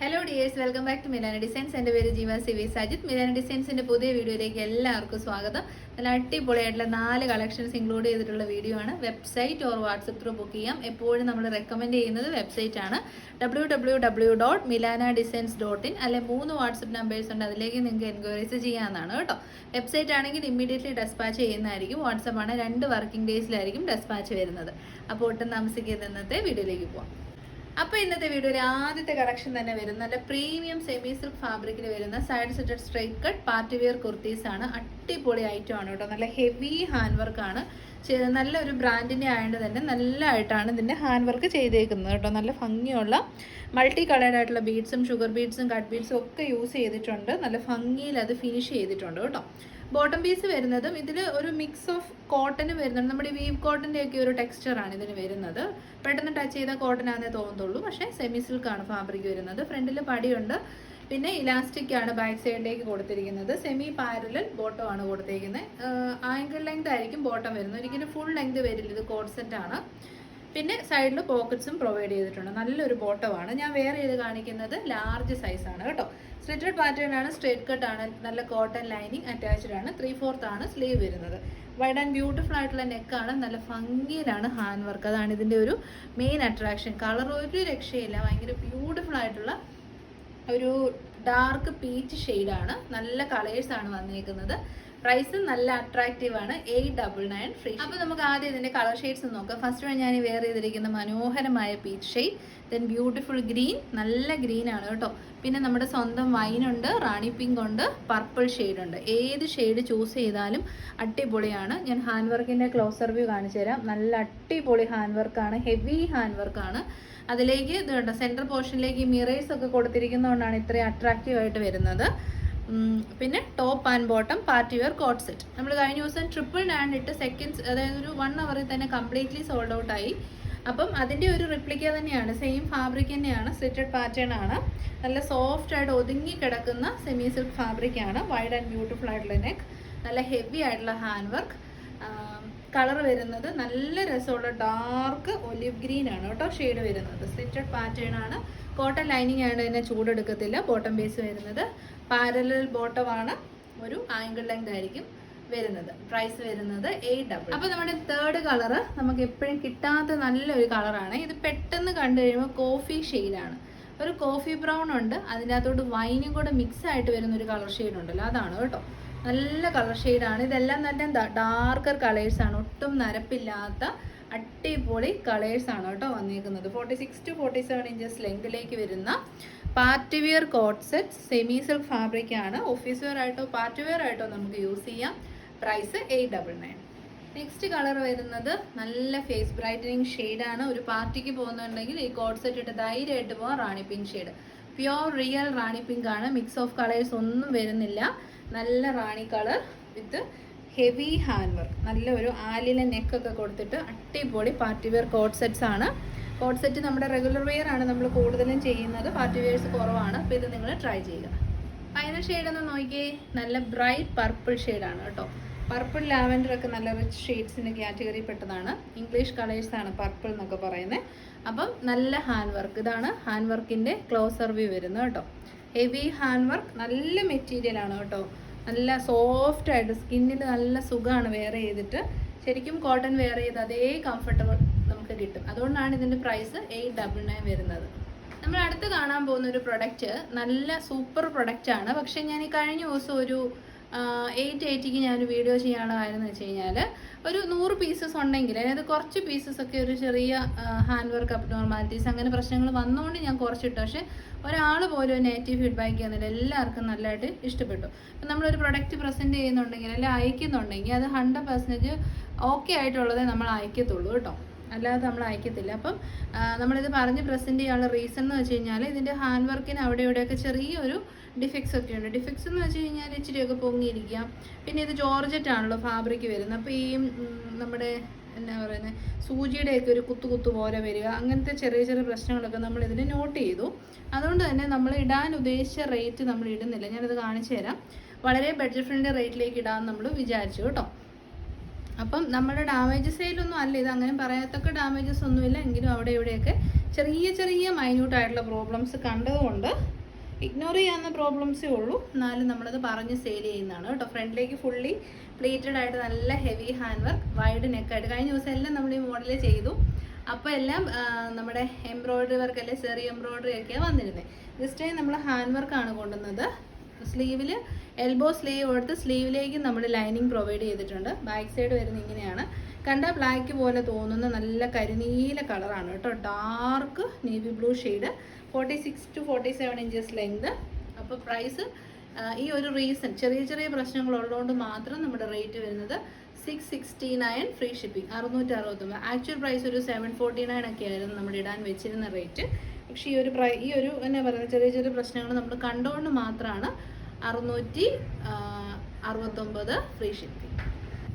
Hello dears, welcome back to Milana designs. എൻ്റെ പേര് ജീവ സിവി സജിത്. മിലാന ഡിസൈൻസിൻ്റെ പുതിയ വീഡിയോയിലേക്ക് എല്ലാവർക്കും സ്വാഗതം. നല്ല അടിപൊളിയായിട്ടുള്ള 4 കളക്ഷൻസ് ഇൻക്ലൂഡ് ചെയ്തിട്ടുള്ള വീഡിയോ ആണ്. Website or WhatsApp through book ചെയ്യാം. എപ്പോഴും നമ്മൾ റെക്കമെൻഡ് ചെയ്യുന്നത് വെബ്സൈറ്റ് ആണ്, www.milanadesigns.in. അല്ലെ 3 വാട്സപ്പ് നമ്പേഴ്സ് ഉണ്ട്, അതിലേക്ക് നിങ്ങൾക്ക് എൻക്വയറീസ് ചെയ്യാവുന്നതാണ് കേട്ടോ. വെബ്സൈറ്റ് ആണെങ്കിൽ ഇമ്മീഡിയറ്റ്ലി ഡെസ്പാച്ച് ചെയ്യുന്നതായിരിക്കും. വാട്സപ്പ് ആണ് 2 വർക്കിംഗ് ഡേയ്സിലായിരിക്കും ഡെസ്പാച്ച് വരുന്നത്. അപ്പോൾ ഒട്ടും താമസിക്കാതെ ഇന്നത്തെ വീഡിയോയിലേക്ക് പോകാം. അപ്പോൾ ഇന്നത്തെ വീഡിയോയിൽ ആദ്യത്തെ കളക്ഷൻ തന്നെ വരുന്ന നല്ല പ്രീമിയം സെമി സിൽക്ക് ഫാബ്രിക്കിൽ വരുന്ന side slitted straight cut party wear kurtis ആണ്. അടിപൊളി ഐറ്റം ആണ് കേട്ടോ. നല്ല ഹെവി ഹാൻഡ് വർക്ക് ആണ്. നല്ല ഒരു ബ്രാൻഡിൻ്റെ ആയതുകൊണ്ട് തന്നെ നല്ലതായിട്ടാണ് ഇതിൻ്റെ ഹാൻഡ് വർക്ക് ചെയ്തേക്കുന്നത് കേട്ടോ. നല്ല ഭംഗിയുള്ള മൾട്ടി കളേർഡ് ആയിട്ടുള്ള ബീഡ്സും ഷുഗർ ബീഡ്സും കട്ട് ബീഡ്സും ഒക്കെ യൂസ് ചെയ്തിട്ടുണ്ട്. നല്ല ഭംഗിയിൽ അത് ഫിനിഷ് ചെയ്തിട്ടുണ്ട് കേട്ടോ. ബോട്ടം പീസ് വരുന്നതും ഇതിൽ ഒരു മിക്സ് ഓഫ് കോട്ടൺ വരുന്നുണ്ട്. നമ്മുടെ വീവ് കോട്ടൻ്റെ ഒക്കെ ഒരു ടെക്സ്ചറാണ് ഇതിന് വരുന്നത്. പെട്ടെന്ന് ടച്ച് ചെയ്താൽ കോട്ടൺ ആണെന്നേ തോന്നത്തുള്ളൂ, പക്ഷേ സെമി സിൽക്കാണ് ഫാബ്രിക് വരുന്നത്. ഫ്രണ്ടിൽ പടിയുണ്ട്, പിന്നെ ഇലാസ്റ്റിക് ആണ് ബാക്ക് സൈഡിലേക്ക് കൊടുത്തിരിക്കുന്നത്. സെമി പാരലൽ ബോട്ടം ആണ് കൊടുത്തിരിക്കുന്നത്. ആങ്കിൾ ലെങ്ത് ആയിരിക്കും ബോട്ടം വരുന്നത്, ഒരിക്കലും ഫുൾ ലെങ്ത് വരില്ല. ഇത് കോഡ് സെറ്റ് ആണ്. പിന്നെ സൈഡിൽ പോക്കറ്റ്സും പ്രൊവൈഡ് ചെയ്തിട്ടുണ്ട്. നല്ലൊരു ബോട്ടമാണ്. ഞാൻ വെയർ ചെയ്ത് കാണിക്കുന്നത് ലാർജ് സൈസാണ് കേട്ടോ. സ്ലിറ്റഡ് പാറ്റേൺ ആണ്, സ്ട്രേറ്റ് കട്ട് ആണ്, നല്ല കോട്ടൺ ലൈനിങ് അറ്റാച്ച്ഡ് ആണ്. 3/4 ആണ് സ്ലീവ് വരുന്നത്. വൈഡ് ആൻഡ് ബ്യൂട്ടിഫുൾ ആയിട്ടുള്ള നെക്കാണ്. നല്ല ഭംഗിയിലാണ് ഹാൻഡ് വർക്ക്. അതാണ് ഇതിൻ്റെ ഒരു മെയിൻ അട്രാക്ഷൻ. കളർ ഒരു രക്ഷയില്ല. ഭയങ്കര ബ്യൂട്ടിഫുൾ ആയിട്ടുള്ള ഒരു ഡാർക്ക് പീച്ച് ഷെയ്ഡാണ്. നല്ല കളേഴ്സാണ് വന്നിരിക്കുന്നത്. പ്രൈസ് നല്ല അട്രാക്റ്റീവ് ആണ്. 899 ഫ്രീ. അപ്പോൾ നമുക്ക് ആദ്യം ഇതിൻ്റെ കളർ ഷെയ്ഡ്സ് നോക്കാം. ഫസ്റ്റ് ഞാൻ വെയർ ചെയ്തിരിക്കുന്ന മനോഹരമായ peach shade, then beautiful green, നല്ല ഗ്രീൻ ആണ് കേട്ടോ. പിന്നെ നമ്മുടെ സ്വന്തം വൈനുണ്ട്, റാണി പിങ്ക് ഉണ്ട്, പർപ്പിൾ ഷെയ്ഡ് ഉണ്ട്. ഏത് ഷെയ്ഡ് ചൂസ് ചെയ്താലും അടിപൊളിയാണ്. ഞാൻ ഹാൻഡ് വർക്കിൻ്റെ ക്ലോസർ വ്യൂ കാണിച്ചു തരാം. നല്ല അടിപൊളി ഹാൻഡ് വർക്കാണ്, ഹെവി ഹാൻഡ് വർക്കാണ്. അതിലേക്ക് ഇതുണ്ട്, സെൻറ്റർ പോർഷനിലേക്ക് മിറേഴ്സ് ഒക്കെ കൊടുത്തിരിക്കുന്നതുകൊണ്ടാണ് ഇത്രയും അട്രാക്റ്റീവ് ആയിട്ട് വരുന്നത്. പിന്നെ top and bottom party wear coat set. നമ്മൾ കഴിഞ്ഞ ദിവസം 999 ഇട്ട് സെക്കൻഡ്സ്, അതായത് ഒരു 1 അവറിൽ തന്നെ കംപ്ലീറ്റ്ലി സോൾഡ് ഔട്ട് ആയി. അപ്പം അതിൻ്റെ ഒരു റിപ്ലിക്ക തന്നെയാണ്, സെയിം ഫാബ്രിക് തന്നെയാണ്, സ്ലിറ്റഡ് പാറ്റേൺ ആണ്. നല്ല സോഫ്റ്റ് ആയിട്ട് ഒതുങ്ങി കിടക്കുന്ന സെമി സിൽക്ക് ഫാബ്രിക് ആണ്. വൈഡ് ആൻഡ് ബ്യൂട്ടിഫുൾ ആയിട്ടുള്ള നെക്ക്, നല്ല ഹെവി ആയിട്ടുള്ള ഹാൻഡ് വർക്ക്. കളർ വരുന്നത് നല്ല രസമുള്ള ഡാർക്ക് ഒലിവ് ഗ്രീൻ ആണ് കേട്ടോ ഷെയ്ഡ് വരുന്നത്. സ്ലിറ്റഡ് പാറ്റേൺ ആണ്. കോട്ടൺ ലൈനിങ് ആണ്, തന്നെ ചൂടെടുക്കത്തില്ല. ബോട്ടം ബേസ് വരുന്നത് പാരലൽ ബോട്ടമാണ്. ഒരു ആംഗിൾ ലെങ്ത് ആയിരിക്കും വരുന്നത്. പ്രൈസ് വരുന്നത് 800. അപ്പോൾ നമ്മുടെ തേർഡ് കളറ് നമുക്ക് എപ്പോഴും കിട്ടാത്ത നല്ലൊരു കളറാണ്. ഇത് പെട്ടെന്ന് കണ്ടു കഴിയുമ്പോൾ കോഫി ഷെയ്ഡാണ്. ഒരു കോഫി ബ്രൗൺ ഉണ്ട്, അതിൻ്റെ അകത്തോട്ട് വൈനും കൂടെ മിക്സ് ആയിട്ട് വരുന്ന ഒരു കളർ ഷെയ്ഡ് ഉണ്ടല്ലോ, അതാണ് കേട്ടോ. നല്ല കളർ ഷെയ്ഡാണ്. ഇതെല്ലാം തന്നെ ഡാർക്കർ കളേഴ്സാണ്, ഒട്ടും നരപ്പില്ലാത്ത അടിപൊളി കളേഴ്സാണ് കേട്ടോ വന്നിരിക്കുന്നത്. 46 to 47 ഇഞ്ചസ് ലെങ്തിലേക്ക് വരുന്ന party wear coat set semi silk fabric ആണ്. ഓഫീസ് വെയർ ആയിട്ടോ പാർട്ടി വെയർ ആയിട്ടോ നമുക്ക് യൂസ് ചെയ്യാം. പ്രൈസ് 899. നെക്സ്റ്റ് കളർ വരുന്നത് നല്ല ഫേസ് ബ്രൈറ്റനിങ് ഷെയ്ഡാണ്. ഒരു പാർട്ടിക്ക് പോകുന്നുണ്ടെങ്കിൽ ഈ കോട്ട് സെറ്റ് ഇട്ട് ധൈര്യമായിട്ട് പോകാം. Rani pink shade, pure real rani pink ആണ്. മിക്സ് ഓഫ് കളേഴ്സ് ഒന്നും വരുന്നില്ല. നല്ല rani colour with heavy hand work. നല്ല ഒരു ആലിലെ നെക്കൊക്കെ കൊടുത്തിട്ട് അടിപൊളി പാർട്ടി വെയർ കോട്ട് സെറ്റ്സ് ആണ്. കോട്ട് സെറ്റ് നമ്മുടെ റെഗുലർ വെയർ ആണ് നമ്മൾ കൂടുതലും ചെയ്യുന്നത്, പാർട്ടി വെയർസ് കുറവാണ്. അപ്പോൾ ഇത് നിങ്ങൾ ട്രൈ ചെയ്യുക. ഫൈനൽ ഷെയ്ഡ് ഒന്ന് നോക്കിയേ, നല്ല ബ്രൈറ്റ് പർപ്പിൾ ഷെയ്ഡാണ് കേട്ടോ. പർപ്പിൾ ലാവൻഡർ ഒക്കെ നല്ല റിച്ച് ഷെയ്ഡ്സിൻ്റെ കാറ്റഗറി പെട്ടതാണ്. ഇംഗ്ലീഷ് കളേഴ്സാണ് പർപ്പിൾ എന്നൊക്കെ പറയുന്നത്. അപ്പം നല്ല ഹാൻഡ് വർക്ക്. ഇതാണ് ഹാൻഡ് വർക്കിൻ്റെ ക്ലോസർ വ്യൂ വരുന്നത് കേട്ടോ. ഹെവി ഹാൻഡ് വർക്ക്, നല്ല മെറ്റീരിയലാണ് കേട്ടോ. നല്ല സോഫ്റ്റ് ആയിട്ട് സ്കിന്നിൽ നല്ല സുഖമാണ് വെയർ ചെയ്തിട്ട്. ശരിക്കും കോട്ടൺ വെയർ ചെയ്ത് അതേ കംഫർട്ടബിൾ നമുക്ക് കിട്ടും. അതുകൊണ്ടാണ് ഇതിൻ്റെ പ്രൈസ് 899 വരുന്നത്. നമ്മൾ അടുത്ത് കാണാൻ പോകുന്ന ഒരു പ്രൊഡക്റ്റ് നല്ല സൂപ്പർ പ്രൊഡക്റ്റാണ്. പക്ഷേ ഞാൻ ഈ കഴിഞ്ഞ ദിവസം ഒരു 880ക്ക് ഞാനൊരു വീഡിയോ ചെയ്യാനുള്ള കാര്യം എന്ന് വെച്ച് കഴിഞ്ഞാൽ, ഒരു 100 പീസസ് ഉണ്ടെങ്കിൽ അതായത് കുറച്ച് പീസസ് ഒക്കെ ഒരു ചെറിയ ഹാൻഡ് വർക്ക് അബ്നോർമാലിറ്റീസ് അങ്ങനെ പ്രശ്നങ്ങൾ വന്നുകൊണ്ട് ഞാൻ കുറച്ചിട്ടു. പക്ഷേ ഒരാൾ പോലും നെഗറ്റീവ് ഫീഡ്ബാക്ക് ചെയ്യുന്നില്ല. എല്ലാവർക്കും നല്ലതായിട്ട് ഇഷ്ടപ്പെട്ടു. അപ്പം നമ്മളൊരു പ്രൊഡക്റ്റ് പ്രസൻറ്റ് ചെയ്യുന്നുണ്ടെങ്കിൽ അല്ലെങ്കിൽ അയക്കുന്നുണ്ടെങ്കിൽ അത് 100% ഓക്കെ ആയിട്ടുള്ളതേ നമ്മൾ അയക്കത്തുള്ളൂ കേട്ടോ, അല്ലാതെ നമ്മൾ അയക്കത്തില്ല. അപ്പം നമ്മളിത് പറഞ്ഞ് പ്രസൻറ്റ് ചെയ്യാനുള്ള റീസൺ എന്ന് വെച്ച് കഴിഞ്ഞാൽ, ഇതിൻ്റെ ഹാൻഡ് വർക്കിന് അവിടെ ഇവിടെയൊക്കെ ചെറിയൊരു ഡിഫക്ട്സ് ഒക്കെ ഉണ്ട്. ഡിഫക്ട്സ് എന്ന് വെച്ച് കഴിഞ്ഞാൽ ഇച്ചിരിയൊക്കെ പൊങ്ങിയിരിക്കാം. പിന്നെ ഇത് ജോർജറ്റ് ആണല്ലോ ഫാബ്രിക് വരുന്നത്. അപ്പോൾ ഈ നമ്മുടെ എന്നാ പറയുന്നത് സൂചിയുടെയൊക്കെ ഒരു കുത്തു പോലെ വരിക, അങ്ങനത്തെ ചെറിയ ചെറിയ പ്രശ്നങ്ങളൊക്കെ നമ്മൾ ഇതിൽ നോട്ട് ചെയ്തു. അതുകൊണ്ട് തന്നെ നമ്മൾ ഇടാൻ ഉദ്ദേശിച്ച റേറ്റ് നമ്മൾ ഇടുന്നില്ല. ഞാനത് കാണിച്ചു തരാം. വളരെ ബഡ്ജറ്റ് ഫ്രണ്ട്ലി റേറ്റിലേക്ക് ഇടാമെന്ന് നമ്മൾ വിചാരിച്ചു കേട്ടോ. അപ്പം നമ്മുടെ ഡാമേജ് സെയിലൊന്നും അല്ല ഇത്, അങ്ങനെ പറയത്തക്ക ഡാമേജസ് ഒന്നുമില്ല. എങ്കിലും അവിടെ ഇവിടെയൊക്കെ ചെറിയ ചെറിയ മൈന്യൂട്ടായിട്ടുള്ള പ്രോബ്ലംസ് കണ്ടതുകൊണ്ട് ഇഗ്നോർ ചെയ്യാവുന്ന പ്രോബ്ലംസേ ഉള്ളൂ. എന്നാലും നമ്മളത് പറഞ്ഞ് സെയിൽ ചെയ്യുന്നതാണ് കേട്ടോ. ഫ്രണ്ടിലേക്ക് ഫുള്ളി പ്ലേറ്റഡ് ആയിട്ട് നല്ല ഹെവി ഹാൻഡ് വർക്ക്, വൈഡ് നെക്കായിട്ട്. കഴിഞ്ഞ ദിവസം എല്ലാം നമ്മൾ ഈ മോഡൽ ചെയ്തു. അപ്പോൾ എല്ലാം നമ്മുടെ എംബ്രോയ്ഡറി വർക്ക് അല്ലെ ചെറിയ എംബ്രോയ്ഡറി ഒക്കെയാണ് വന്നിരുന്നത്. ദിസ് ടൈം നമ്മൾ ഹാൻഡ് വർക്കാണ് കൊണ്ടുവന്നത്. സ്ലീവിൽ എൽബോ സ്ലീവ് കൊടുത്ത് സ്ലീവിലേക്ക് നമ്മൾ ലൈനിങ് പ്രൊവൈഡ് ചെയ്തിട്ടുണ്ട്. ബാക്ക് സൈഡ് വരുന്നത് ഇങ്ങനെയാണ്. കണ്ട ബ്ലാക്ക് പോലെ തോന്നുന്ന നല്ല കരിനീല കളറാണ് കേട്ടോ. Dark navy blue shade, 46 to 47 inches length. അപ്പോൾ പ്രൈസ് ഈ ഒരു റീസൺ ചെറിയ ചെറിയ പ്രശ്നങ്ങളുള്ളതുകൊണ്ട് മാത്രം നമ്മുടെ റേറ്റ് വരുന്നത് 669 ഫ്രീ ഷിപ്പിംഗ്, 669. ആക്ച്വൽ പ്രൈസ് ഒരു 749 ഒക്കെ ആയിരുന്നു നമ്മൾ ഇടാൻ വെച്ചിരുന്ന റേറ്റ്. പക്ഷേ ഈ ഒരു എന്നാ പറയുന്നത് ചെറിയ ചെറിയ പ്രശ്നങ്ങൾ നമ്മൾ കണ്ടുകൊണ്ട് മാത്രമാണ് 669 ഫ്രീ ഷിപ്പിംഗ്.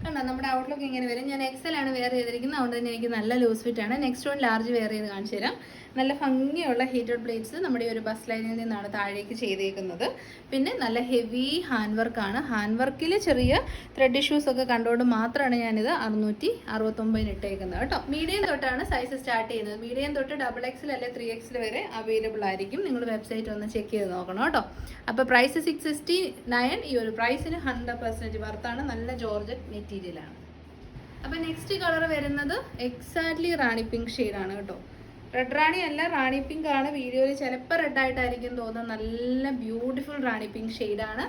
കണ്ടോ നമ്മുടെ ഔട്ട്ലുക്ക് ഇങ്ങനെ വരും. ഞാൻ എക്സൽ ആണ് വെയർ ചെയ്തിരിക്കുന്നത്, അതുകൊണ്ട് തന്നെ എനിക്ക് നല്ല ലൂസ് ഫിറ്റ് ആണ്. നെക്സ്റ്റ് വൺ ലാർജ് വെയർ ചെയ്ത് കാണിച്ചു തരാം. നല്ല ഭംഗിയുള്ള ഹീറ്റഡ് പ്ലേറ്റ്സ് നമ്മുടെ ഈ ഒരു ബസ് ലൈനിൽ നിന്നാണ് താഴേക്ക് ചെയ്തേക്കുന്നത്. പിന്നെ നല്ല ഹെവി ഹാൻഡ് വർക്കാണ്. ഹാൻഡ് വർക്കിൽ ചെറിയ ത്രെഡ് ഇഷ്യൂസ് ഒക്കെ കണ്ടുകൊണ്ട് മാത്രമാണ് ഞാനിത് 669 ഇട്ടേക്കുന്നത് കേട്ടോ. മീഡിയം തൊട്ടാണ് സൈസ് സ്റ്റാർട്ട് ചെയ്യുന്നത്. മീഡിയം തൊട്ട് XXL അല്ലെ 3XL വരെ അവൈലബിൾ ആയിരിക്കും. നിങ്ങൾ വെബ്സൈറ്റ് ഒന്ന് ചെക്ക് ചെയ്ത് നോക്കണം കേട്ടോ. അപ്പോൾ പ്രൈസ് 669. ഈ ഒരു പ്രൈസിന് 100% വർത്താണ്. നല്ല ജോർജറ്റ് മെറ്റീരിയലാണ്. അപ്പോൾ നെക്സ്റ്റ് കളർ വരുന്നത് എക്സാക്ട്ലി റാണി പിങ്ക് ഷെയ്ഡാണ് കേട്ടോ. റെഡ് റാണി അല്ല, റാണി പിങ്ക് ആണ്. വീഡിയോയിൽ ചിലപ്പോൾ റെഡ് ആയിട്ടായിരിക്കും തോന്നുന്നത്. നല്ല ബ്യൂട്ടിഫുൾ റാണി പിങ്ക് ഷെയ്ഡാണ്.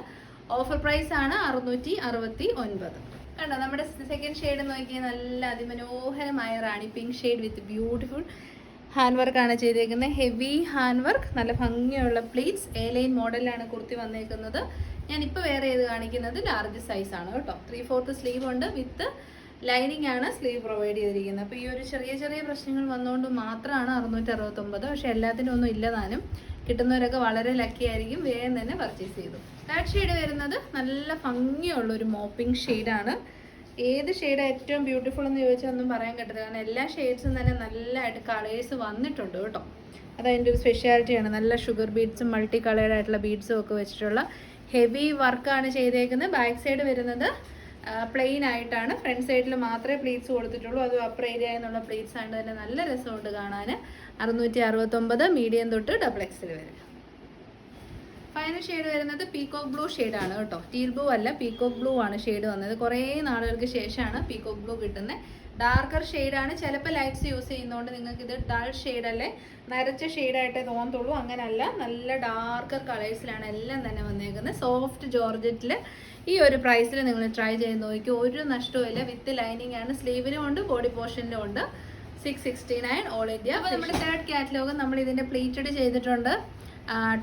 ഓഫർ പ്രൈസ് ആണ് 669. കണ്ടോ നമ്മുടെ സെക്കൻഡ് ഷെയ്ഡ് നോക്കിയാൽ നല്ല അതിമനോഹരമായ rani pink shade with beautiful hand വർക്കാണ് ചെയ്തേക്കുന്നത്. ഹെവി ഹാൻഡ് വർക്ക്, നല്ല ഭംഗിയുള്ള പ്ലേറ്റ്സ്. എ ലൈൻ മോഡലിലാണ് കുർത്തി വന്നേക്കുന്നത്. ഞാനിപ്പോൾ വേറെ ചെയ്ത് കാണിക്കുന്നത് ലാർജ് സൈസാണ് കേട്ടോ. 3/4 സ്ലീവ് ഉണ്ട്, വിത്ത് ലൈനിങ് ആണ് സ്ലീവ് പ്രൊവൈഡ് ചെയ്തിരിക്കുന്നത്. അപ്പോൾ ഈ ഒരു ചെറിയ ചെറിയ പ്രശ്നങ്ങൾ വന്നുകൊണ്ട് മാത്രമാണ് 669. പക്ഷേ എല്ലാത്തിനും ഒന്നും ഇല്ലതാനും. കിട്ടുന്നവരൊക്കെ വളരെ ലക്കി ആയിരിക്കും. വേഗം തന്നെ പർച്ചേസ് ചെയ്തു. തേർഡ് ഷെയ്ഡ് വരുന്നത് നല്ല ഭംഗിയുള്ള ഒരു മോപ്പിംഗ് ഷെയ്ഡാണ്. ഏത് ഷെയ്ഡാണ് ഏറ്റവും ബ്യൂട്ടിഫുൾ എന്ന് ചോദിച്ചാൽ ഒന്നും പറയാൻ കിട്ടില്ല. കാരണം എല്ലാ ഷെയ്ഡ്സും തന്നെ നല്ലതായിട്ട് കളേഴ്സ് വന്നിട്ടുണ്ട് കേട്ടോ. അതതിൻ്റെ ഒരു സ്പെഷ്യാലിറ്റിയാണ്. നല്ല ഷുഗർ ബീഡ്സും മൾട്ടി കളേർഡ് ആയിട്ടുള്ള ബീഡ്സും ഒക്കെ വെച്ചിട്ടുള്ള ഹെവി വർക്കാണ് ചെയ്തേക്കുന്നത്. ബാക്ക് സൈഡ് വരുന്നത് പ്ലെയിൻ ആയിട്ടാണ്. ഫ്രണ്ട് സൈഡിൽ മാത്രമേ പ്ലീറ്റ്സ് കൊടുത്തിട്ടുള്ളൂ. അതും അപ്പർ ഏരിയ എന്നുള്ള പ്ലീറ്റ്സ് ആയതുകൊണ്ട് തന്നെ നല്ല രസമുണ്ട് കാണാൻ. 669 മീഡിയം തൊട്ട് XXL വരെ. ഫൈനൽ ഷെയ്ഡ് വരുന്നത് പീകോക്ക് ബ്ലൂ ഷെയ്ഡാണ് കേട്ടോ. ടീൽ ബ്ലൂ അല്ല, പീകോക്ക് ബ്ലൂ ആണ് ഷെയ്ഡ് വന്നത്. കുറേ നാളുകൾക്ക് ശേഷമാണ് പീകോക്ക് ബ്ലൂ കിട്ടുന്നത്. ഡാർക്കർ ഷെയ്ഡാണ്. ചിലപ്പോൾ ലൈറ്റ്സ് യൂസ് ചെയ്യുന്നതുകൊണ്ട് നിങ്ങൾക്ക് ഇത് ഡൾ ഷെയ്ഡല്ലേ, നരച്ച ഷെയ്ഡായിട്ടേ തോന്നത്തുള്ളൂ. അങ്ങനെയല്ല, നല്ല ഡാർക്കർ കളേഴ്സിലാണ് എല്ലാം തന്നെ വന്നേക്കുന്നത്. സോഫ്റ്റ് ജോർജറ്റിൽ ഈ ഒരു പ്രൈസിൽ നിങ്ങൾ ട്രൈ ചെയ്ത് നോക്കി. ഒരു നഷ്ടവുമില്ല. വിത്ത് ലൈനിങ് ആണ്. സ്ലീവിനും ഉണ്ട്, ബോഡി പോർഷനിലും ഉണ്ട്. 669 ഓൾ ഇന്ത്യ. അപ്പോൾ നമ്മുടെ തേർഡ് കാറ്റലോഗ് നമ്മൾ ഇതിൻ്റെ പ്ലീറ്റഡ് ചെയ്തിട്ടുണ്ട്,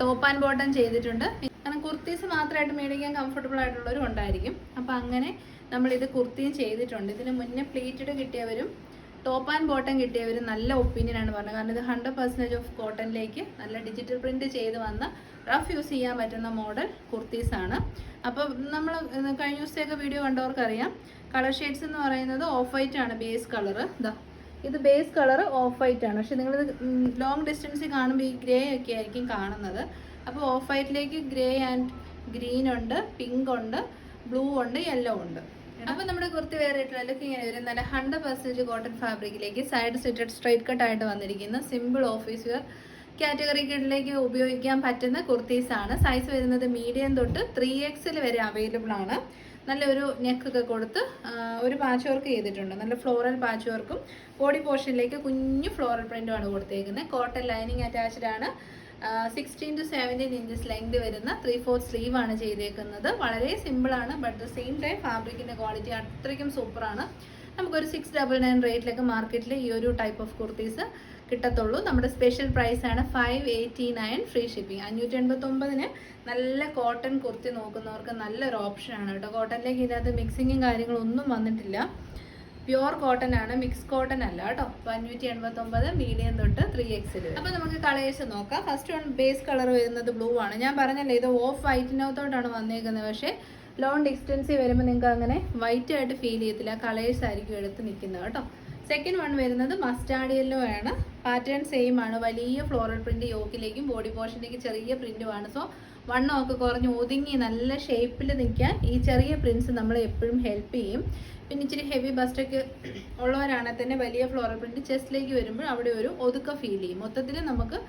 ടോപ്പ് ആൻഡ് ബോട്ടം ചെയ്തിട്ടുണ്ട്. കാരണം കുർത്തീസ് മാത്രമായിട്ട് മേടിക്കാൻ കംഫർട്ടബിൾ ആയിട്ടുള്ളവരും ഉണ്ടായിരിക്കും. അപ്പോൾ അങ്ങനെ നമ്മളിത് കുർത്തിയും ചെയ്തിട്ടുണ്ട്. ഇതിന് മുന്നേ പ്ലീറ്റഡ് കിട്ടിയവരും ടോപ്പ് ആൻഡ് ബോട്ടം കിട്ടിയവരും നല്ല ഒപ്പീനിയനാണ് പറഞ്ഞത്. കാരണം ഇത് 100% ഓഫ് കോട്ടണിലേക്ക് നല്ല ഡിജിറ്റൽ പ്രിൻറ്റ് ചെയ്ത് വന്ന റഫ് യൂസ് ചെയ്യാൻ പറ്റുന്ന മോഡൽ കുർത്തീസാണ്. അപ്പോൾ നമ്മൾ കഴിഞ്ഞ ദിവസത്തെയൊക്കെ വീഡിയോ കണ്ടവർക്കറിയാം. കളർ ഷെയ്ഡ്സ് എന്ന് പറയുന്നത് ഓഫ് വൈറ്റ് ആണ് ബേസ് കളറ്. ഇതാ ഇത് ബേസ് കളർ ഓഫ് വൈറ്റ് ആണ്. പക്ഷെ നിങ്ങളിത് ലോങ് ഡിസ്റ്റൻസിൽ കാണുമ്പോൾ ഈ ഗ്രേ ഒക്കെ ആയിരിക്കും കാണുന്നത്. അപ്പോൾ ഓഫ് വൈറ്റിലേക്ക് ഗ്രേ ആൻഡ് ഗ്രീൻ ഉണ്ട്, പിങ്ക് ഉണ്ട്, ബ്ലൂ ഉണ്ട്, യെല്ലോ ഉണ്ട്. അപ്പോൾ നമ്മുടെ കുർത്തി വേറെ ആയിട്ടുള്ള ലുക്ക് ഇങ്ങനെ വരും. നല്ല 100% കോട്ടൺ ഫാബ്രിക്കിലേക്ക് സൈഡ് സ്റ്റിറ്റഡ് സ്ട്രൈറ്റ് കട്ട് ആയിട്ട് വന്നിരിക്കുന്ന സിമ്പിൾ ഓഫീസ് വെയർ കാറ്റഗറികളിലേക്ക് ഉപയോഗിക്കാൻ പറ്റുന്ന കുർത്തീസാണ്. സൈസ് വരുന്നത് മീഡിയം തൊട്ട് 3XL വരെ അവൈലബിൾ ആണ്. നല്ലൊരു നെക്കൊക്കെ കൊടുത്ത് ഒരു പാച്ച് വർക്ക് ചെയ്തിട്ടുണ്ട്. നല്ല ഫ്ലോറൽ പാച്ച് വർക്കും ബോഡി പോർഷനിലേക്ക് കുഞ്ഞു ഫ്ലോറൽ പ്രിൻറ്റുമാണ് കൊടുത്തേക്കുന്നത്. കോട്ടൺ ലൈനിങ് അറ്റാച്ച്ഡ് ആണ്. 16 to 17 ഇഞ്ചസ് ലെങ്ത് വരുന്ന 3/4 സ്ലീവ് ആണ് ചെയ്തേക്കുന്നത്. വളരെ സിമ്പിളാണ്. ബട്ട് ദ സെയിം ടൈം ഫാബ്രിക്കിൻ്റെ ക്വാളിറ്റി അത്രയ്ക്കും സൂപ്പറാണ്. നമുക്കൊരു 699 റേറ്റിലൊക്കെ മാർക്കറ്റിൽ ഈ ഒരു ടൈപ്പ് ഓഫ് കുർത്തീസ് കിട്ടത്തുള്ളൂ. നമ്മുടെ സ്പെഷ്യൽ പ്രൈസാണ് 589 ഫ്രീ ഷിപ്പിംഗ്. 589 നല്ല കോട്ടൺ കുർത്തി നോക്കുന്നവർക്ക് നല്ലൊരു ഓപ്ഷനാണ് കേട്ടോ. കോട്ടണിലേക്ക് ഇതിനകത്ത് മിക്സിങ്ങും കാര്യങ്ങളൊന്നും വന്നിട്ടില്ല. പ്യുവർ കോട്ടൺ ആണ്, മിക്സ് കോട്ടൺ അല്ല കേട്ടോ. 589 മീഡിയം തൊട്ട് 3XL. അപ്പോൾ നമുക്ക് കളേഴ്സ് നോക്കാം. ഫസ്റ്റ് വൺ ബേസ് കളർ വരുന്നത് ബ്ലൂ ആണ്. ഞാൻ പറഞ്ഞല്ലോ ഇത് ഓഫ് വൈറ്റിനകത്തോട്ടാണ് വന്നേക്കുന്നത്. പക്ഷേ ലോങ് ഡിസ്റ്റൻസിൽ വരുമ്പോൾ നിങ്ങൾക്ക് അങ്ങനെ വൈറ്റ് ആയിട്ട് ഫീൽ ചെയ്യത്തില്ല. കളേഴ്സ് ആയിരിക്കും എടുത്ത് നിൽക്കുന്നത് കേട്ടോ. സെക്കൻഡ് വൺ വരുന്നത് മസ്റ്റാർഡ് യെല്ലോ ആണ്. പാറ്റേൺ സെയിം ആണ്. വലിയ ഫ്ലോറൽ പ്രിന്റ് യോക്കിലേക്കും ബോഡി പോർഷനിലേക്ക് ചെറിയ പ്രിന്റുമാണ്. സോ വണ്ണമൊക്കെ കുറഞ്ഞ് ഒതുങ്ങി നല്ല ഷേപ്പിൽ നിൽക്കാൻ ഈ ചെറിയ പ്രിന്റ്സ് നമ്മളെ എപ്പോഴും ഹെൽപ്പ് ചെയ്യും. പിന്നെ ഇച്ചിരി ഹെവി ബസ്റ്റൊക്കെ ഉള്ളവരാണെങ്കിൽ തന്നെ വലിയ ഫ്ലോറൽ പ്രിന്റ് ചെസ്റ്റിലേക്ക് വരുമ്പോൾ അവിടെ ഒരു ഒതുക്ക ഫീൽ ചെയ്യും. മൊത്തത്തിൽ നമുക്ക്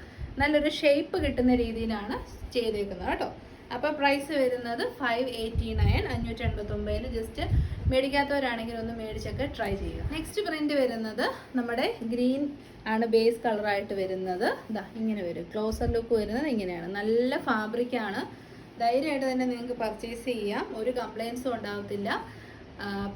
നല്ലൊരു ഷേപ്പ് കിട്ടുന്ന രീതിയിലാണ് ചെയ്തേക്കുന്നത് കേട്ടോ. അപ്പോൾ പ്രൈസ് വരുന്നത് 589, 589. ജസ്റ്റ് മേടിക്കാത്തവരാണെങ്കിൽ ഒന്ന് മേടിച്ചൊക്കെ ട്രൈ ചെയ്യുക. നെക്സ്റ്റ് പ്രിന്റ് വരുന്നത് നമ്മുടെ ഗ്രീൻ ആണ് ബേസ് കളറായിട്ട് വരുന്നത്. ഇതാ ഇങ്ങനെ വരും. ക്ലോസർ ലുക്ക് വരുന്നത് ഇങ്ങനെയാണ്. നല്ല ഫാബ്രിക്കാണ്. ധൈര്യമായിട്ട് തന്നെ നിങ്ങൾക്ക് പർച്ചേസ് ചെയ്യാം. ഒരു കംപ്ലയിൻസും ഉണ്ടാകത്തില്ല.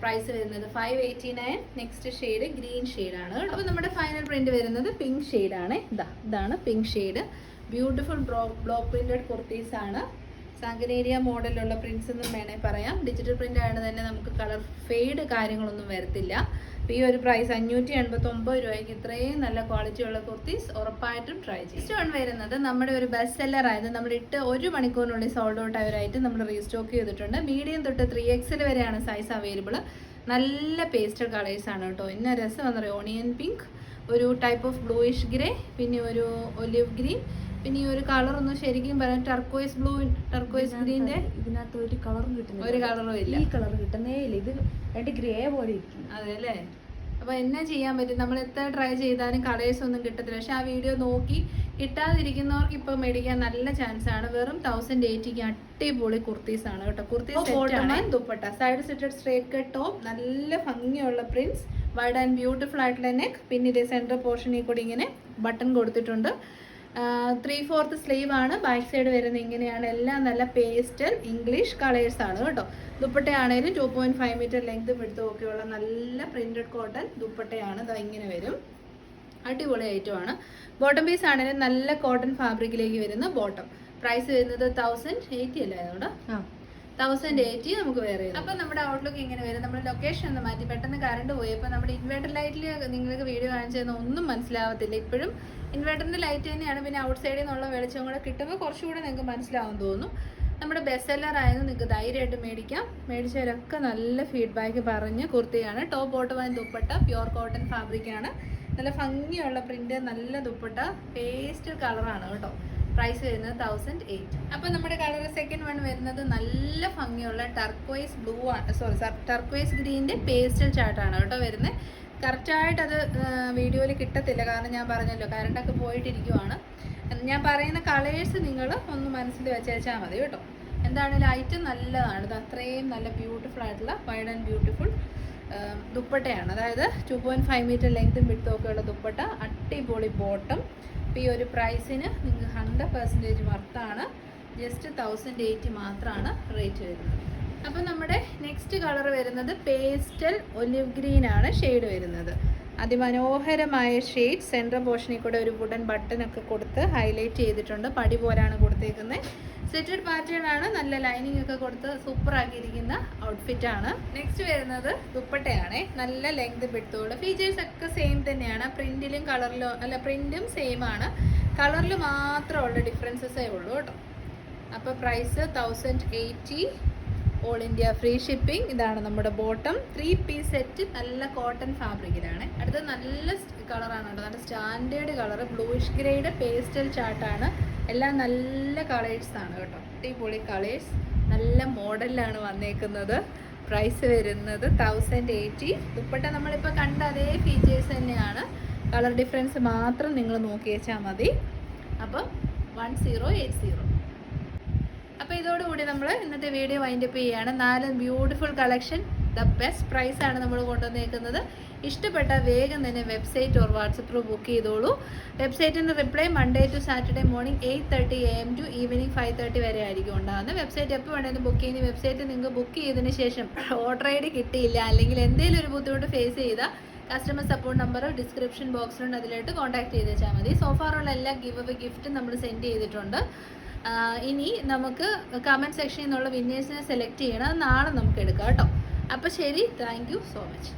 പ്രൈസ് വരുന്നത് 589. നെക്സ്റ്റ് ഷെയ്ഡ് ഗ്രീൻ ഷെയ്ഡാണ്. അപ്പോൾ നമ്മുടെ ഫൈനൽ പ്രിന്റ് വരുന്നത് പിങ്ക് ഷെയ്ഡാണ്. ഇതാണ് pink shade. Beautiful block printed kurtis ആണ്. സാങ്കനേരിയ മോഡലുള്ള പ്രിന്റ്സ് എന്നും വേണേൽ പറയാം. ഡിജിറ്റൽ പ്രിന്റ് ആണ് തന്നെ നമുക്ക് കളർ ഫെയ്ഡ് കാര്യങ്ങളൊന്നും വരത്തില്ല. ഈ ഒരു പ്രൈസ് 589 രൂപയ്ക്ക് ഇത്രയും നല്ല ക്വാളിറ്റി ഉള്ള കുർത്തീസ് ഉറപ്പായിട്ടും ട്രൈ ചെയ്യും. നെക്സ്റ്റ് വൺ വരുന്നത് നമ്മുടെ ഒരു ബെസ്റ്റ് സെല്ലർ ആയത് നമ്മൾ ഇട്ട് 1 മണിക്കൂറിനുള്ളിൽ സോൾഡ് ഔട്ട് ആയവരായിട്ട് നമ്മൾ റീസ്റ്റോക്ക് ചെയ്തിട്ടുണ്ട്. മീഡിയം തൊട്ട് 3XL വരെയാണ് സൈസ് അവൈലബിൾ. നല്ല പേസ്റ്റൽ കളേഴ്സ് ആണ് കേട്ടോ. ഇന്ന രസം എന്ന് പറയുക ഓണിയൻ പിങ്ക്, ഒരു ടൈപ്പ് ഓഫ് ബ്ലൂയിഷ് ഗ്രേ, പിന്നെ ഒരു ഒലിവ് ഗ്രീൻ, പിന്നെ ഈ ഒരു കളർ ഒന്ന് ശരിക്കും പറയാം ടർക്കോയ്സ് ബ്ലൂ, ടർക്കോയ്സ് ഗ്രീൻ്റെ ഇതിനകത്ത് ഒരു കളറും കിട്ടുന്നില്ല. ഒരു കളറും ഇല്ല. ഈ കളർ കിട്ടുന്നേ ഇല്ല. ഇത് രണ്ട് ഗ്രേ പോലെ ഇരിക്കും. അതെ അല്ലേ? അപ്പോൾ എന്നാ ചെയ്യാൻ പറ്റും? നമ്മൾ എത്ര ട്രൈ ചെയ്താലും കളേഴ്സ് ഒന്നും കിട്ടത്തില്ല. പക്ഷെ ആ വീഡിയോ നോക്കി കിട്ടാതിരിക്കുന്നവർക്ക് ഇപ്പോൾ മേടിക്കാൻ നല്ല ചാൻസ് ആണ്. വെറും 1080ക്ക് അടിപൊളി കുർത്തീസ് ആണ് കേട്ടോ. Kurtis dupatta, side സെറ്റഡ് straight cut top, നല്ല ഭംഗിയുള്ള പ്രിന്റ്സ്, വൈഡ് ആൻഡ് ബ്യൂട്ടിഫുൾ ആയിട്ടുള്ള നെക്ക്, പിന്നെ ഇത് സെൻട്രൽ പോർഷനിൽ കൂടി ഇങ്ങനെ ബട്ടൺ കൊടുത്തിട്ടുണ്ട്. 3/4 സ്ലീവ് ആണ്. ബാക്ക് സൈഡ് വരുന്നത് ഇങ്ങനെയാണ്. എല്ലാം നല്ല പേസ്റ്റൽ ഇംഗ്ലീഷ് കളേഴ്സ് ആണ് കേട്ടോ. ദുപ്പട്ടയാണേലും 2.5 മീറ്റർ ലെങ്തും എടുത്തും ഒക്കെയുള്ള നല്ല പ്രിന്റഡ് കോട്ടൺ ദുപ്പട്ടയാണ്. ഇത് ഇങ്ങനെ വരും. അടിപൊളി ഐറ്റമാണ്. ബോട്ടം പീസ് ആണെങ്കിലും നല്ല കോട്ടൺ ഫാബ്രിക്കിലേക്ക് വരുന്ന ബോട്ടം. പ്രൈസ് വരുന്നത് 1080 അല്ലായതുകൊണ്ട് 1080 നമുക്ക് വേറെ വരും. അപ്പം നമ്മുടെ ഔട്ട്ലുക്ക് ഇങ്ങനെ വരും. നമ്മുടെ ലൊക്കേഷൻ ഒന്ന് മാറ്റി പെട്ടെന്ന് കറണ്ട് പോയി. അപ്പോൾ നമ്മുടെ ഇൻവേർട്ടർ ലൈറ്റിൽ നിങ്ങൾക്ക് വീഡിയോ കാണിച്ചതെന്ന് ഒന്നും മനസ്സിലാവത്തില്ല. ഇപ്പോഴും ഇൻവേർട്ടറിൻ്റെ ലൈറ്റ് തന്നെയാണ്. പിന്നെ ഔട്ട് സൈഡിൽ നിന്നുള്ള വെളിച്ചം കൂടെ കിട്ടുമ്പോൾ കുറച്ചുകൂടെ നിങ്ങൾക്ക് മനസ്സിലാവും തോന്നുന്നു. നമ്മുടെ ബെസ്റ്റ് സെല്ലർ ആയത് നിങ്ങൾക്ക് ധൈര്യമായിട്ട് മേടിക്കാം. മേടിച്ചവരൊക്കെ നല്ല ഫീഡ്ബാക്ക് പറഞ്ഞ് കുർത്തിയാണ്. Top bottom and dupatta pure cotton ഫാബ്രിക്കാണ്. നല്ല ഭംഗിയുള്ള പ്രിന്റ്, നല്ല ദുപ്പട്ട, പേസ്റ്റൽ കളറാണ് കേട്ടോ. പ്രൈസ് വരുന്നത് 1008. അപ്പോൾ നമ്മുടെ കളർ സെക്കൻഡ് വൺ വരുന്നത് നല്ല ഭംഗിയുള്ള ടർക്കോയ്സ് ബ്ലൂ ആണ്, ടർക്കോയ്സ് ഗ്രീൻ്റെ പേസ്റ്റൽ ചാർട്ടാണ് കേട്ടോ വരുന്നത്. കറക്റ്റായിട്ട് അത് വീഡിയോയിൽ കിട്ടത്തില്ല, കാരണം ഞാൻ പറഞ്ഞല്ലോ കറണ്ടൊക്കെ പോയിട്ടിരിക്കുവാണ്. ഞാൻ പറയുന്ന കളേഴ്സ് നിങ്ങൾ ഒന്ന് മനസ്സിൽ വെച്ചാൽ മതി കേട്ടോ. എന്താണെങ്കിലും ഐറ്റം നല്ലതാണ്. ഇത് അത്രയും നല്ല ബ്യൂട്ടിഫുൾ ആയിട്ടുള്ള വൈഡ് ആൻഡ് ബ്യൂട്ടിഫുൾ ദുപ്പട്ടയാണ്. അതായത് 2.5 മീറ്റർ ലെങ്തും വിഡ്ത്തും ഒക്കെ ഉള്ള ദുപ്പട്ട, അടിപൊളി ബോട്ടം. അപ്പോൾ ഈ ഒരു പ്രൈസിന് നിങ്ങൾക്ക് 100% വർത്താണ്. ജസ്റ്റ് 1080 മാത്രമാണ് റേറ്റ് വരുന്നത്. അപ്പോൾ നമ്മുടെ നെക്സ്റ്റ് കളർ വരുന്നത് പേസ്റ്റൽ ഒലിവ് ഗ്രീൻ ആണ് ഷെയ്ഡ് വരുന്നത്. അതിമനോഹരമായ ഷെയ്ഡ്. സെൻട്രൽ പോർഷനിൽ കൂടെ ഒരു വുഡൻ ബട്ടൺ ഒക്കെ കൊടുത്ത് ഹൈലൈറ്റ് ചെയ്തിട്ടുണ്ട്. പടി പോലാണ് കൊടുത്തേക്കുന്നത്. സെറ്റഡ് പാറ്റേൺ ആണ്. നല്ല ലൈനിങ് ഒക്കെ കൊടുത്ത് സൂപ്പർ ആക്കിയിരിക്കുന്ന ഔട്ട്ഫിറ്റ് ആണ്. നെക്സ്റ്റ് വരുന്നത് ദുപ്പട്ടയാണ്. നല്ല ലെങ്ത് വിഡ്ത്തോട്. ഫീച്ചേഴ്സ് ഒക്കെ സെയിം തന്നെയാണ്. പ്രിന്റിലും കളറിലും അല്ല, പ്രിന്റും സെയിം ആണ്. കളറിൽ മാത്രമുള്ള ഡിഫറൻസസേ ഉള്ളൂ കേട്ടോ. അപ്പോൾ price 1080, all India free shipping. ഇതാണ് നമ്മുടെ ബോട്ടം. 3 പീസ് സെറ്റ് നല്ല കോട്ടൺ ഫാബ്രിക്കിലാണ്. അടുത്ത നല്ല കളറാണ് കേട്ടോ. നല്ല standard colour, bluish grade pastel ചാർട്ടാണ്. എല്ലാം നല്ല കളേഴ്സാണ് കേട്ടോ. അടിപൊളി കളേഴ്സ്, നല്ല മോഡലിലാണ് വന്നേക്കുന്നത്. പ്രൈസ് വരുന്നത് 1080. ദുപ്പട്ട നമ്മളിപ്പോൾ കണ്ട അതേ ഫീച്ചേഴ്സ് തന്നെയാണ്. കളർ ഡിഫറൻസ് മാത്രം നിങ്ങൾ നോക്കി വെച്ചാൽ മതി. അപ്പം 1080. അപ്പോൾ ഇതോടുകൂടി നമ്മൾ ഇന്നത്തെ വീഡിയോ വൈൻഡപ്പ് ചെയ്യുകയാണ്. 4 ബ്യൂട്ടിഫുൾ കളക്ഷൻ, ദ ബെസ്റ്റ് പ്രൈസാണ് നമ്മൾ കൊണ്ടുവന്നേക്കുന്നത്. ഇഷ്ടപ്പെട്ട വേഗം തന്നെ website or WhatsApp through book ചെയ്തോളൂ. വെബ്സൈറ്റിൻ്റെ reply Monday to Saturday morning 8:30 AM to evening 5:30 വരെ ആയിരിക്കും ഉണ്ടാകുന്നത്. വെബ്സൈറ്റ് എപ്പോൾ വേണമെങ്കിലും ബുക്ക് ചെയ്യുന്ന വെബ്സൈറ്റ് നിങ്ങൾക്ക് ബുക്ക് ചെയ്തതിന് ശേഷം ഓർഡർ ID കിട്ടിയില്ല, അല്ലെങ്കിൽ എന്തെങ്കിലും ഒരു ബുദ്ധിമുട്ട് ഫേസ് ചെയ്താൽ കസ്റ്റമർ സപ്പോർട്ട് നമ്പർ ഡിസ്ക്രിപ്ഷൻ ബോക്സിലുണ്ട്, അതിലായിട്ട് കോൺടാക്ട് ചെയ്ത് വെച്ചാൽ മതി. സോഫാറുള്ള എല്ലാ ഗിഫ്റ്റും നമ്മൾ സെൻഡ് ചെയ്തിട്ടുണ്ട്. ഇനി നമുക്ക് കമൻറ്റ് സെക്ഷനിൽ നിന്നുള്ള വിന്നേഴ്സിനെ സെലക്ട് ചെയ്യണം. നാളെ നമുക്ക് എടുക്കാം കേട്ടോ. അപ്പോൾ ശരി, താങ്ക് യു സോ മച്ച്.